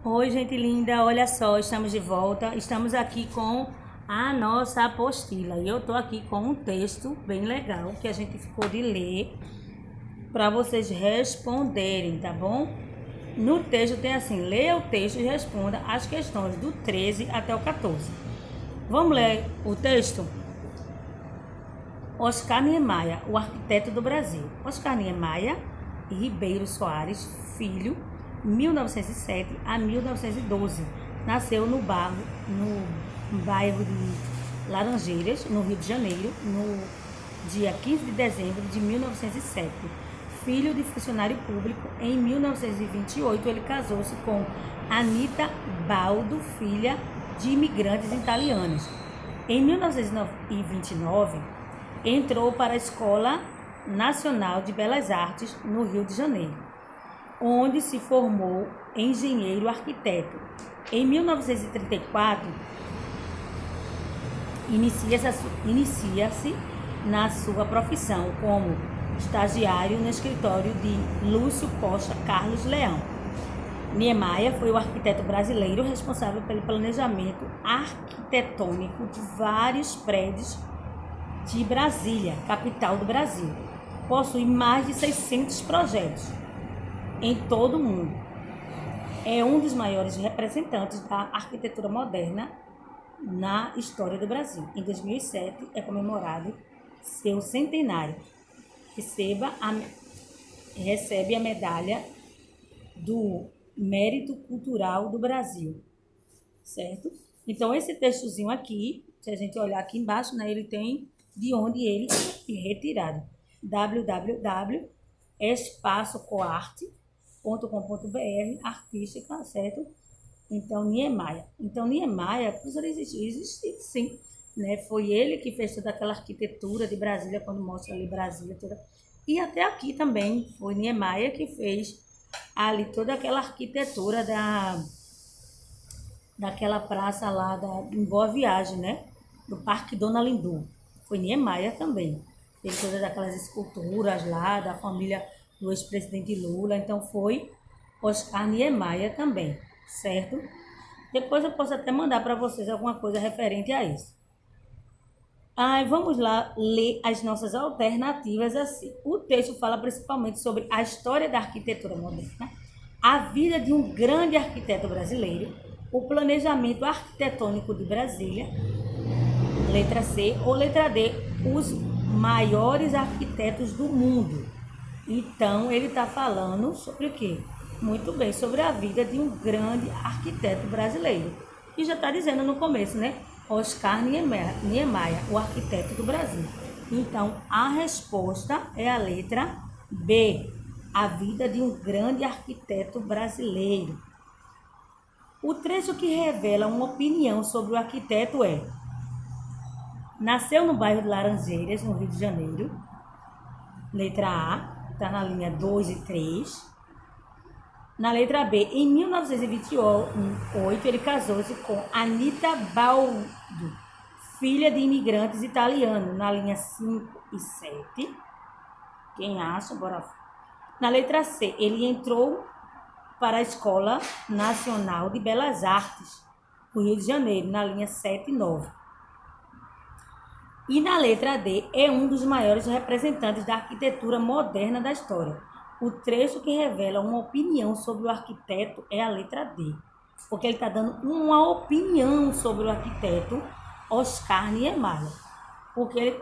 Oi, gente linda, olha só, estamos de volta. Estamos aqui com a nossa apostila e eu tô aqui com um texto bem legal que a gente ficou de ler para vocês responderem, tá bom? No texto tem assim: leia o texto e responda as questões do 13 até o 14. Vamos ler o texto? Oscar Niemeyer, o arquiteto do Brasil. Oscar Niemeyer Ribeiro Soares, filho, 1907 a 1912. Nasceu no bairro de Laranjeiras, no Rio de Janeiro, no dia 15 de dezembro de 1907. Filho de funcionário público, em 1928 ele casou-se com Anita Baldo, filha de imigrantes italianos. Em 1929, entrou para a Escola Nacional de Belas Artes, no Rio de Janeiro, onde se formou engenheiro arquiteto. Em 1934, inicia-se na sua profissão como estagiário no escritório de Lúcio Costa Carlos Leão. Niemeyer foi o arquiteto brasileiro responsável pelo planejamento arquitetônico de vários prédios de Brasília, capital do Brasil. Possui mais de 600 projetos em todo o mundo. É um dos maiores representantes da arquitetura moderna na história do Brasil. Em 2007 é comemorado seu centenário. Recebe a medalha do Mérito Cultural do Brasil, certo? Então, esse textozinho aqui, se a gente olhar aqui embaixo, né, ele tem de onde ele é retirado. www.espaçocoarte.com.br, artística, certo? Então, Niemeyer. Então, Niemeyer, professor, existe sim, né? Foi ele que fez toda aquela arquitetura de Brasília, quando mostra ali Brasília toda. E até aqui também foi Niemeyer que fez ali toda aquela arquitetura daquela praça lá em Boa Viagem, né? Do Parque Dona Lindu. Foi Niemeyer também. Teve todas aquelas esculturas lá da família do ex-presidente Lula. Então foi Oscar Niemeyer também, certo? Depois eu posso até mandar para vocês alguma coisa referente a isso. Vamos lá ler as nossas alternativas assim. O texto fala principalmente sobre a história da arquitetura moderna, a vida de um grande arquiteto brasileiro, o planejamento arquitetônico de Brasília, letra C, ou letra D, os maiores arquitetos do mundo. Então, ele está falando sobre o quê? Muito bem, sobre a vida de um grande arquiteto brasileiro. E já está dizendo no começo, né? Oscar Niemeyer, o arquiteto do Brasil. Então, a resposta é a letra B, a vida de um grande arquiteto brasileiro. O trecho que revela uma opinião sobre o arquiteto é: nasceu no bairro de Laranjeiras, no Rio de Janeiro. Letra A, está na linha 2 e 3. Na letra B, em 1928, ele casou-se com Anita Baldo, filha de imigrantes italianos, na linha 5 e 7. Quem acha? Bora. Na letra C, ele entrou para a Escola Nacional de Belas Artes, no Rio de Janeiro, na linha 7 e 9. E na letra D, é um dos maiores representantes da arquitetura moderna da história. O trecho que revela uma opinião sobre o arquiteto é a letra D, porque ele está dando uma opinião sobre o arquiteto Oscar Niemeyer. Porque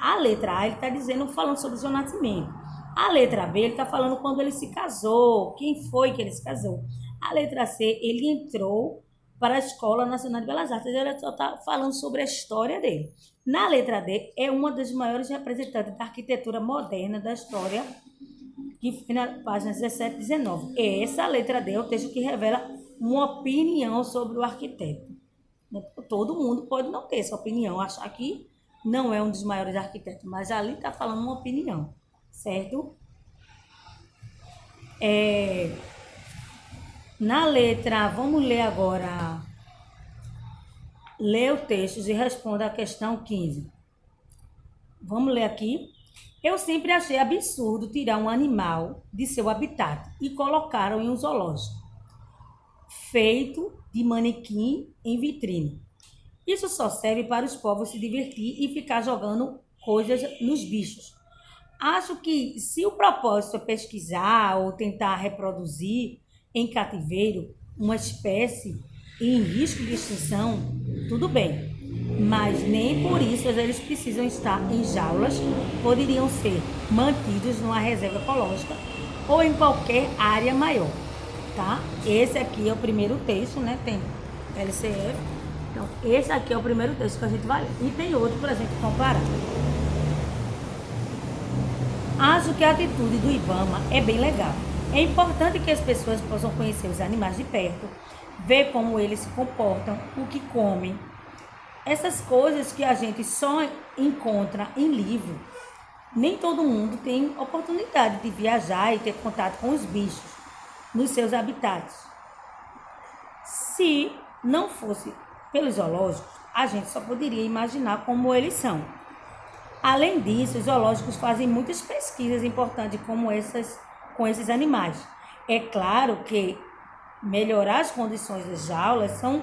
a letra A ele está dizendo, falando sobre o seu nascimento. A letra B ele está falando quando ele se casou, quem foi que ele se casou. A letra C ele entrou para a Escola Nacional de Belas Artes, ele só está falando sobre a história dele. Na letra D, é uma das maiores representantes da arquitetura moderna da história, que fica na página 17 e 19. Essa letra D é o texto que revela uma opinião sobre o arquiteto. Todo mundo pode não ter essa opinião, achar que não é um dos maiores arquitetos, mas ali está falando uma opinião, certo? Na letra, vamos ler agora. Lê o texto e responda a questão 15. Vamos ler aqui. Eu sempre achei absurdo tirar um animal de seu habitat e colocá-lo em um zoológico. feito de manequim em vitrine. Isso só serve para os povos se divertir e ficar jogando coisas nos bichos. Acho que se o propósito é pesquisar ou tentar reproduzir em cativeiro uma espécie em risco de extinção, tudo bem. Mas nem por isso eles precisam estar em jaulas, poderiam ser mantidos numa reserva ecológica ou em qualquer área maior, tá? Esse aqui é o primeiro texto, né? Tem LCF. Então, esse aqui é o primeiro texto que a gente vai ler. E tem outro para a gente comparar. Acho que a atitude do IBAMA é bem legal. É importante que as pessoas possam conhecer os animais de perto, ver como eles se comportam, o que comem. Essas coisas que a gente só encontra em livro. Nem todo mundo tem oportunidade de viajar e ter contato com os bichos nos seus habitats. Se não fosse pelos zoológicos, a gente só poderia imaginar como eles são. Além disso, os zoológicos fazem muitas pesquisas importantes com esses animais. É claro que melhorar as condições das jaulas são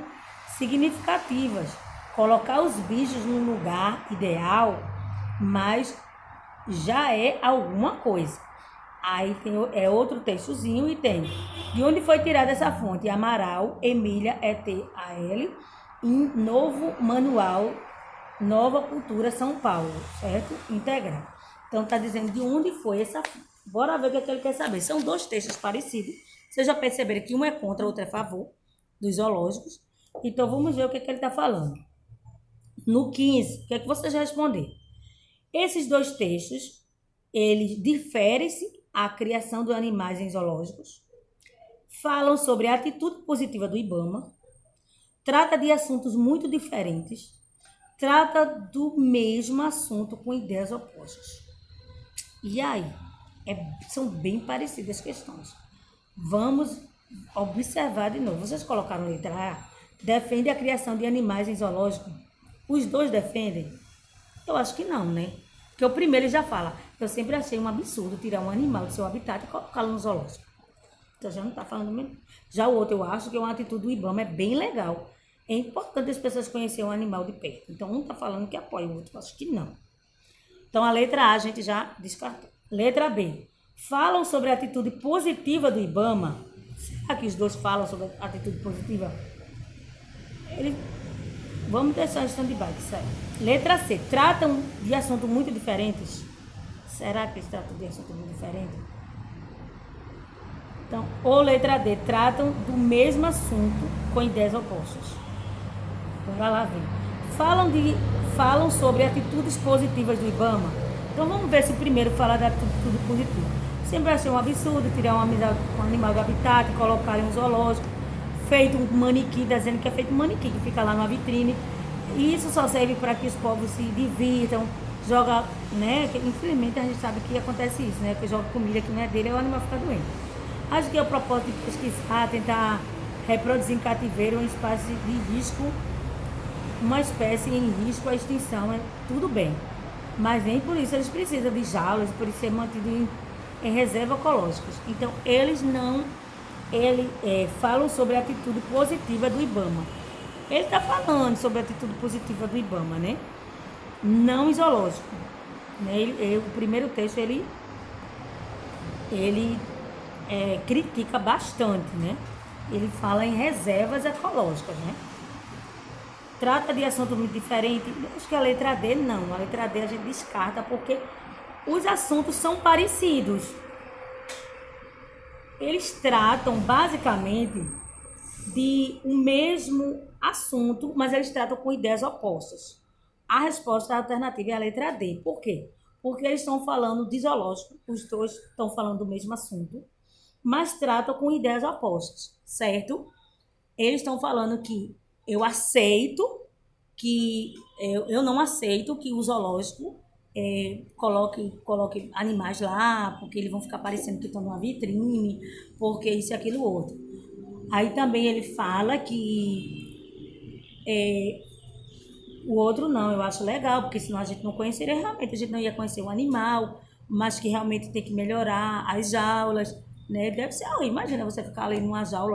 significativas. Colocar os bichos no lugar ideal, mas já é alguma coisa. Aí tem outro textozinho e tem: de onde foi tirada essa fonte? Amaral, Emília, ETAL, em Novo Manual, Nova Cultura, São Paulo, certo? Integral. Então, está dizendo de onde foi essa fonte. Bora ver o que ele quer saber. São dois textos parecidos. Vocês já perceberam que um é contra, outro é a favor dos zoológicos. Então, vamos ver o que ele está falando. No 15, o que é que vocês responderam? Esses dois textos, eles diferem-se a criação de animais em zoológicos, falam sobre a atitude positiva do IBAMA, trata de assuntos muito diferentes, trata do mesmo assunto com ideias opostas. E aí? São bem parecidas as questões. Vamos observar de novo. Vocês colocaram letra A? Defende a criação de animais em zoológico? Os dois defendem? Eu acho que não, né? Porque o primeiro já fala: eu sempre achei um absurdo tirar um animal do seu habitat e colocá-lo no zoológico. Então já não está falando mesmo. Já o outro, eu acho que uma atitude do IBAMA é bem legal. É importante as pessoas conhecerem um animal de perto. Então um está falando que apoia, o outro acho que não. Então a letra A a gente já descartou. Letra B. Falam sobre a atitude positiva do IBAMA. Será que os dois falam sobre a atitude positiva? Vamos deixar em stand-by, certo? Letra C. Tratam de assuntos muito diferentes. Será que eles tratam de assuntos muito diferentes? Então, ou letra D. Tratam do mesmo assunto com ideias opostas. Bora lá ver. Falam sobre atitudes positivas do IBAMA. Então, vamos ver se o primeiro fala da atitude positiva. Sempre achei um absurdo tirar um animal do habitat e colocar em um zoológico, feito um manequim, dizendo que é feito um manequim, que fica lá numa vitrine. E isso só serve para que os povos se divirtam, joga, né? Que, infelizmente a gente sabe que acontece isso, né? Que joga comida que não é dele e o animal fica doente. Acho que é o propósito de pesquisar, tentar reproduzir em cativeiro uma espécie de risco, uma espécie em risco à extinção, é tudo bem. Mas nem por isso eles precisam de jaulas, por isso ser mantido em reservas ecológicas. Então, eles falam sobre a atitude positiva do IBAMA. Ele está falando sobre a atitude positiva do IBAMA, né? Não zoológico. Né? O primeiro texto, ele critica bastante, né? Ele fala em reservas ecológicas, né? Trata de assunto muito diferente. Acho que a letra D não. A letra D a gente descarta porque os assuntos são parecidos. Eles tratam basicamente de um mesmo assunto, mas eles tratam com ideias opostas. A resposta alternativa é a letra D. Por quê? Porque eles estão falando de zoológico, os dois estão falando do mesmo assunto, mas tratam com ideias opostas, certo? Eles estão falando que eu não aceito que o zoológico coloque animais lá, porque eles vão ficar parecendo que estão numa vitrine, porque isso e aquilo outro. Aí também ele fala que o outro não, eu acho legal, porque senão a gente não conheceria realmente, a gente não ia conhecer o animal, mas que realmente tem que melhorar as jaulas, né? Deve ser, imagina você ficar ali numa jaula